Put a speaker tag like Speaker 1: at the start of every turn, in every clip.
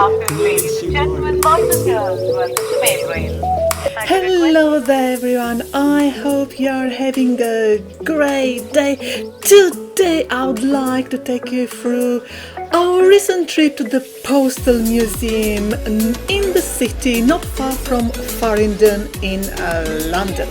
Speaker 1: afternoon, ladies and gentlemen, boys and girls. Welcome to Main Rail.
Speaker 2: Hello there everyone, I hope you're having a great day. Today I would like to take you through our recent trip to the Postal Museum in the city not far from Faringdon in London.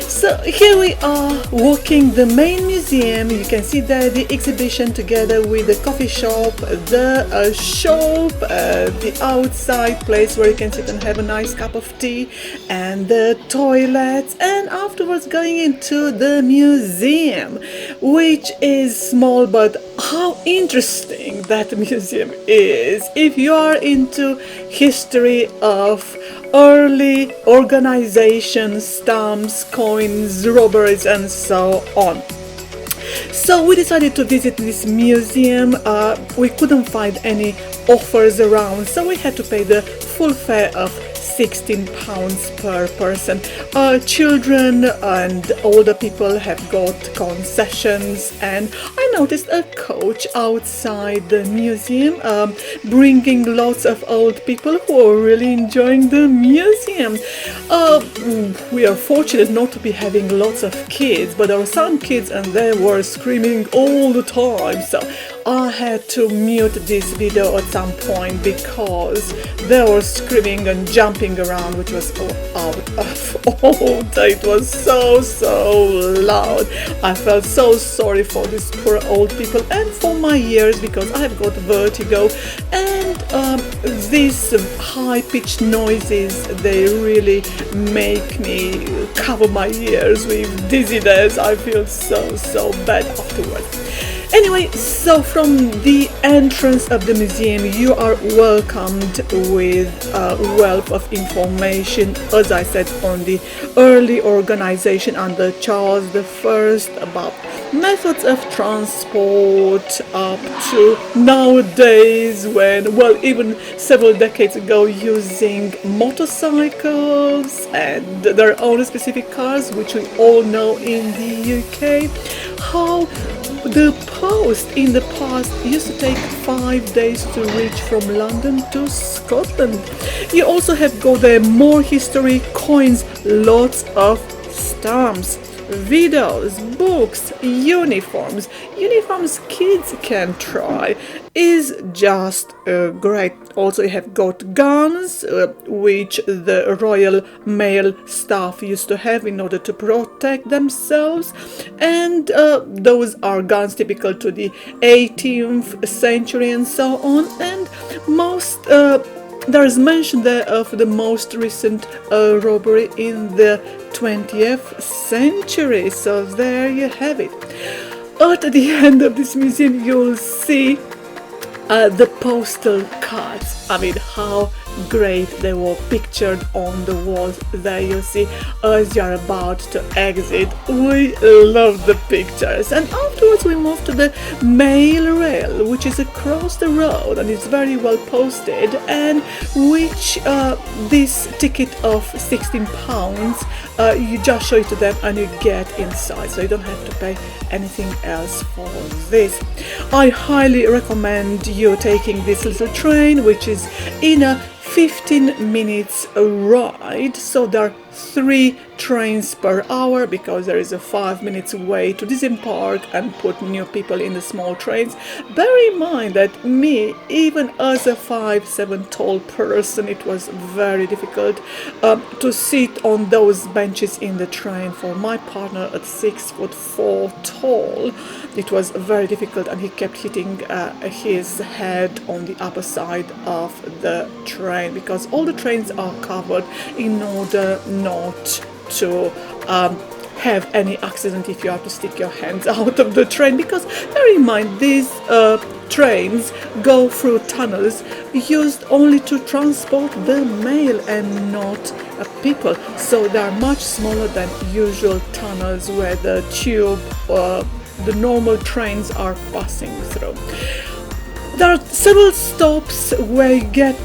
Speaker 2: So here we are walking the main museum. You can see there the exhibition together with the coffee shop, the shop, the outside place where you can sit and have a nice cup of tea, and the toilets, and afterwards going into the museum, which is small, but how interesting that museum is if you are into history of early organizations, stamps, coins, robberies, and so on. So we decided to visit this museum. We couldn't find any offers around, so we had to pay the full fare of £16 per person. Children and older people have got concessions, and I noticed a coach outside the museum bringing lots of old people who are really enjoying the museum. We are fortunate not to be having lots of kids, but there were some kids and they were screaming all the time, so I had to mute this video at some point because they were screaming and jumping around, which was out of order. It was so loud. I felt so sorry for these poor old people and for my ears because I have got vertigo, and these high-pitched noises, they really make me cover my ears with dizziness. I feel so bad afterwards. Anyway, so from the entrance of the museum you are welcomed with a wealth of information, as I said, on the early organization under Charles I, about methods of transport, up to nowadays when, well, even several decades ago, using motorcycles and their own specific cars, which we all know in the UK, how the post in the past used to take 5 days to reach from London to Scotland. You also have got there more history, coins, lots of stamps, videos, books, uniforms. Uniforms kids can try is just great. Also you have got guns, which the Royal Mail staff used to have in order to protect themselves, and those are guns typical to the 18th century and so on. And most there is mention there of the most recent robbery in the 20th century, so there you have it. At the end of this museum you'll see the postal cards. I mean, how great they were pictured on the walls there. You see as you're about to exit. We love the pictures, and afterwards we moved to the mail rail, which is across the road and it's very well posted, and which this ticket of £16, you just show it to them and you get inside, so you don't have to pay anything else for this. I highly recommend you taking this little train, which is in a 15 minutes ride, so there are 3 trains per hour because there is a 5 minutes way to disembark and put new people in the small trains. Bear in mind that me, even as a 5'7" tall person, it was very difficult to sit on those benches in the train. For my partner at 6'4" tall, it was very difficult, and he kept hitting his head on the upper side of the train because all the trains are covered in order not to have any accident if you have to stick your hands out of the train, because bear in mind these trains go through tunnels used only to transport the mail and not people, so they are much smaller than usual tunnels where the tube the normal trains are passing through. There are several stops where you get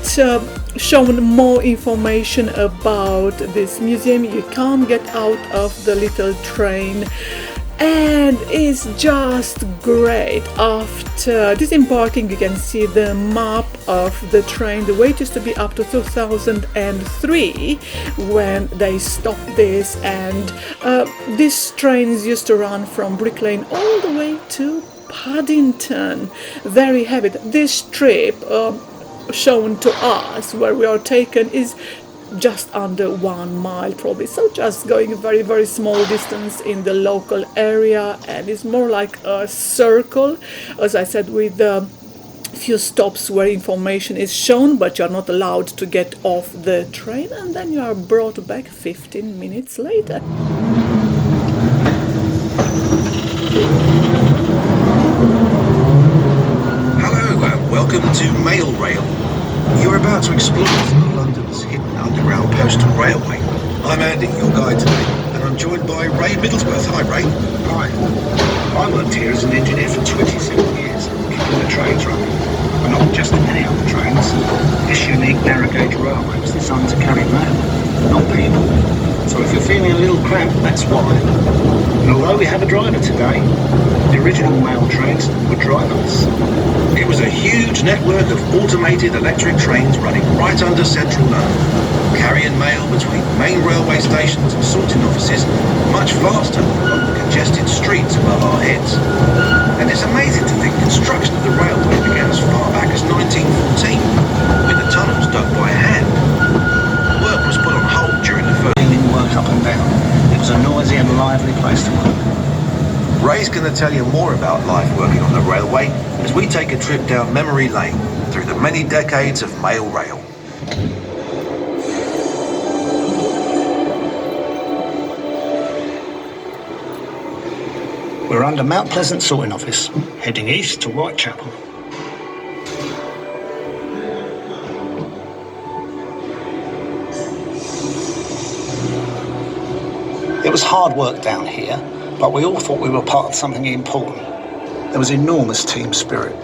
Speaker 2: shown more information about this museum. You can't get out of the little train and it's just great. After disembarking, you can see the map of the train. The wait used to be up to 2003 when they stopped this, and these trains used to run from Brick Lane all the way to Paddington. Very heavy. This trip shown to us where we are taken is just under 1 mile probably, so just going a very very small distance in the local area, and it's more like a circle, as I said, with a few stops where information is shown, but you're not allowed to get off the train, and then you are brought back 15 minutes later.
Speaker 3: Hello and welcome to Mail Rail. You're about to explore London's hidden underground postal railway. I'm Andy, your guide today, and I'm joined by Ray Middlesworth. Hi, Ray.
Speaker 4: Hi. I worked here as an engineer for 27 years, keeping the trains running. But not just any other trains. This unique narrow gauge railway was designed to carry mail, not people. So if you're feeling a little cramped, that's why. And although we have a driver today, the original mail trains were driverless.
Speaker 3: It was a huge network of automated electric trains running right under central London, carrying mail between main railway stations and sorting offices much faster along the congested streets above our heads. And it's amazing to think construction of the railway began as far back as 1914, with the tunnels dug by hand. Work was put on hold during the first...
Speaker 4: Work up and down. It was a noisy and lively place to work.
Speaker 3: Ray's going to tell you more about life working on the railway as we take a trip down memory lane through the many decades of mail rail.
Speaker 4: We're under Mount Pleasant sorting office, heading east to Whitechapel. It was hard work down here, but we all thought we were part of something important. There was enormous team spirit.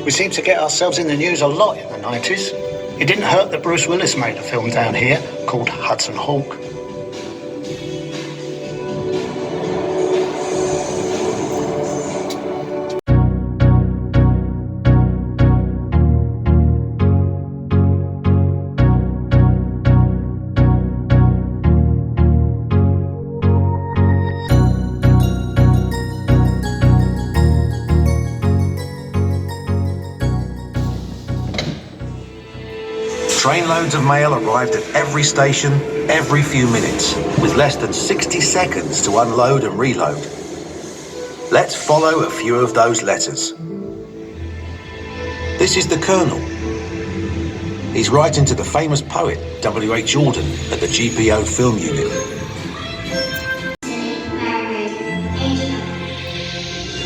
Speaker 4: We seemed to get ourselves in the news a lot in the 90s. It didn't hurt that Bruce Willis made a film down here called Hudson Hawk.
Speaker 3: Trainloads of mail arrived at every station, every few minutes, with less than 60 seconds to unload and reload. Let's follow a few of those letters. This is the Colonel. He's writing to the famous poet W.H. Auden at the GPO Film Unit.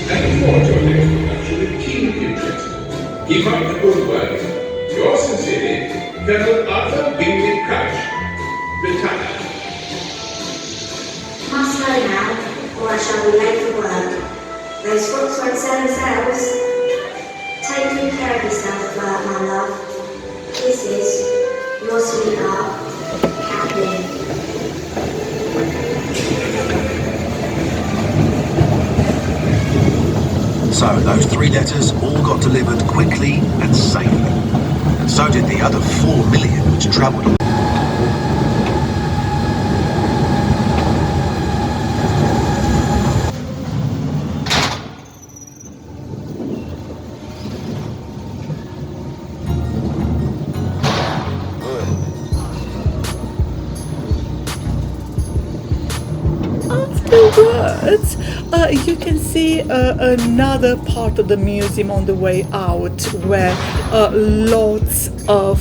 Speaker 5: Looking forward to our next production with keen interest. Keep up the good work. Yours sincerely, Colonel Arthur Bingley Crouch, retired.
Speaker 6: Must go now, or I shall be late for work. Those books won't sell themselves. Take good care of yourself, Bert, my love. This is your sweetheart, Kathleen.
Speaker 3: So those 3 letters all got delivered quickly and safely. And so did the other 4 million which travelled on.
Speaker 2: Afterwards, you can see another part of the museum on the way out, where lots of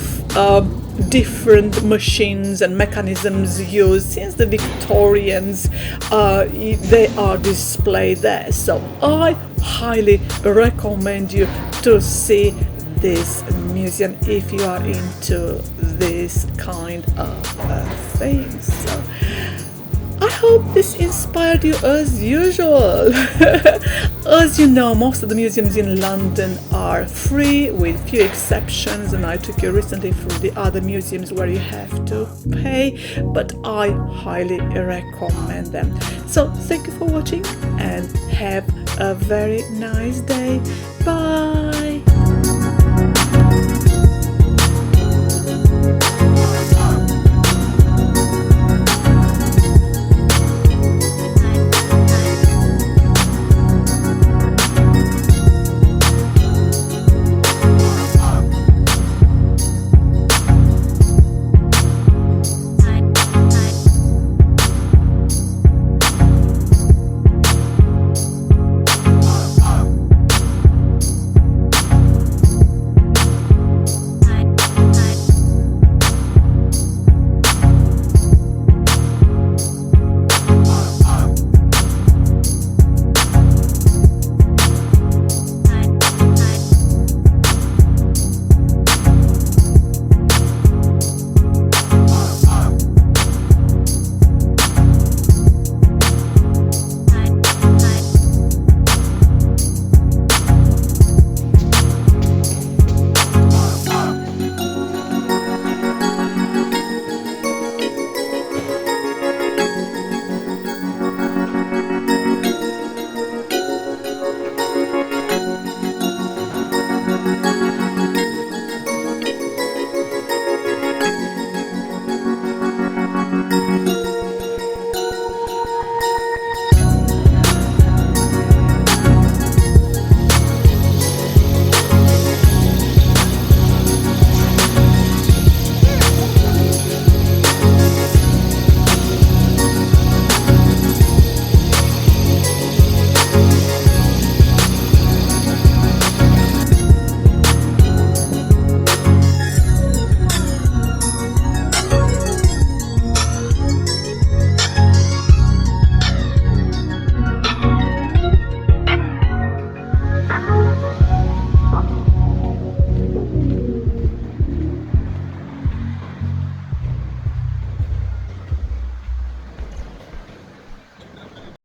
Speaker 2: different machines and mechanisms used since the Victorians, they are displayed there. So I highly recommend you to see this museum if you are into this kind of things. So I hope this inspired you as usual. As you know, most of the museums in London are free with few exceptions, and I took you recently through the other museums where you have to pay, but I highly recommend them. So thank you for watching and have a very nice day. Bye.